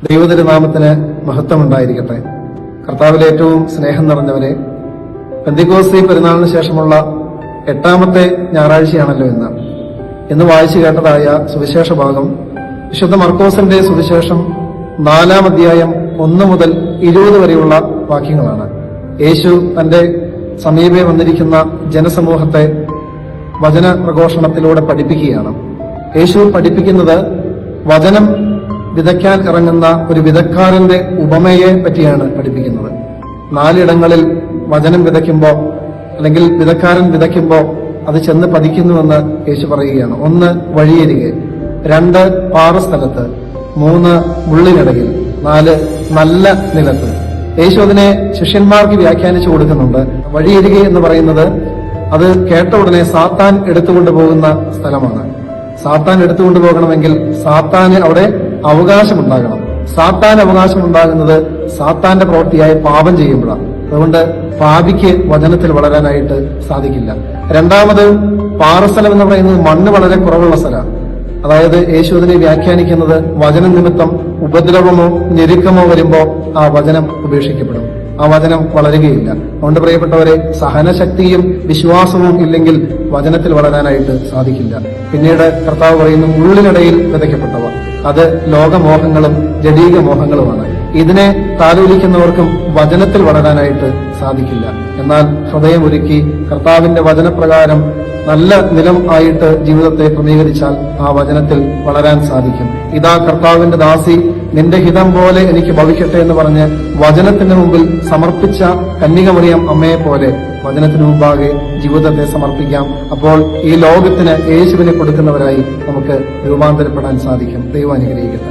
ദൈവതിരുനാമത്തിന് മഹത്വമുണ്ടായിരിക്കട്ടെ. കർത്താവിലെ ഏറ്റവും സ്നേഹം നിറഞ്ഞവരെ, പെന്തിക്കോസ്തി പെരുന്നാളിന് ശേഷമുള്ള 8ാമത്തെ ഞായറാഴ്ചയാണല്ലോ ഇന്ന് വായിച്ചു കേട്ടതായ സുവിശേഷ ഭാഗം വിശുദ്ധ മർക്കോസിന്റെ സുവിശേഷം 4-ാം അധ്യായം 1 മുതൽ 20 വരെയുള്ള വാക്യങ്ങളാണ്. യേശു തന്റെ സമീപേ വന്നിരിക്കുന്ന ജനസമൂഹത്തെ വചന പ്രഘോഷണത്തിലൂടെ പഠിപ്പിക്കുകയാണ്. യേശു പഠിപ്പിക്കുന്നത് വചനം വിതയ്ക്കാൻ ഇറങ്ങുന്ന ഒരു വിതക്കാരന്റെ ഉപമയെ പറ്റിയാണ് പഠിപ്പിക്കുന്നത്. 4 ഇടങ്ങളിൽ വചനം വിതയ്ക്കുമ്പോൾ അല്ലെങ്കിൽ വിതക്കാരൻ വിതയ്ക്കുമ്പോൾ അത് ചെന്ന് പതിക്കുന്നുവെന്ന് യേശു പറയുകയാണ്. 1 വഴിയരികെ, 2 പാറസ്ഥലത്ത്, 3 മുള്ളിനിടയിൽ, 4 നല്ല നിലത്ത്. യേശു അതിനെ ശിഷ്യന്മാർക്ക് വ്യാഖ്യാനിച്ചു കൊടുക്കുന്നുണ്ട്. വഴിയരികെ എന്ന് പറയുന്നത് അത് കേട്ട ഉടനെ സാത്താൻ എടുത്തുകൊണ്ടുപോകുന്ന സ്ഥലമാണ്. സാത്താൻ എടുത്തുകൊണ്ടുപോകണമെങ്കിൽ സാത്താന് അവിടെ അവകാശമുണ്ടാകണം. സാത്താൻ അവകാശമുണ്ടാകുന്നത് സാത്താന്റെ പ്രവൃത്തിയായ പാപം ചെയ്യുമ്പോഴാണ്. അതുകൊണ്ട് പാപിക്ക് വചനത്തിൽ വളരാനായിട്ട് സാധിക്കില്ല. 2ാമത് പാറസ്ഥലം എന്ന് പറയുന്നത് മണ്ണ് വളരെ കുറവുള്ള സ്ഥലമാണ്. അതായത് യേശു അതിനെ വ്യാഖ്യാനിക്കുന്നത് വചന നിമിത്തം ഉപദ്രവമോ ഞെരുക്കമോ വരുമ്പോ ആ വചനം ഉപേക്ഷിക്കപ്പെടും, ആ വചനം വളരുകയില്ല. അതുകൊണ്ട് പ്രിയപ്പെട്ടവരെ, സഹനശക്തിയും വിശ്വാസവും ഇല്ലെങ്കിൽ വചനത്തിൽ വളരാനായിട്ട് സാധിക്കില്ല. പിന്നീട് കർത്താവ് പറയുന്നു, ഉള്ളിനിടയിൽ വിതയ്ക്കപ്പെട്ടവ, അത് ലോകമോഹങ്ങളും ജഡീക മോഹങ്ങളുമാണ്. ഇതിനെ താലോലിക്കുന്നവർക്കും വചനത്തിൽ വളരാനായിട്ട് സാധിക്കില്ല. എന്നാൽ ഹൃദയമൊരുക്കി കർത്താവിന്റെ വചനപ്രകാരം നല്ല നിലം ആയിട്ട് ജീവിതത്തെ ക്രമീകരിച്ചാൽ ആ വചനത്തിൽ വളരാൻ സാധിക്കും. ഇതാ കർത്താവിന്റെ ദാസി, നിന്റെ ഹിതം പോലെ എനിക്ക് ഭവിക്കട്ടെ എന്ന് പറഞ്ഞ് വചനത്തിന് മുമ്പിൽ സമർപ്പിച്ച കന്യകമറിയം അമ്മയെ പോലെ വചനത്തിന് മുമ്പാകെ ജീവിതത്തെ സമർപ്പിക്കാം. അപ്പോൾ ഈ ലോകത്തിന് യേശുവിനെ കൊടുക്കുന്നവരായി നമുക്ക് രൂപാന്തരപ്പെടാൻ സാധിക്കും. ദൈവം അനുഗ്രഹിക്കട്ടെ.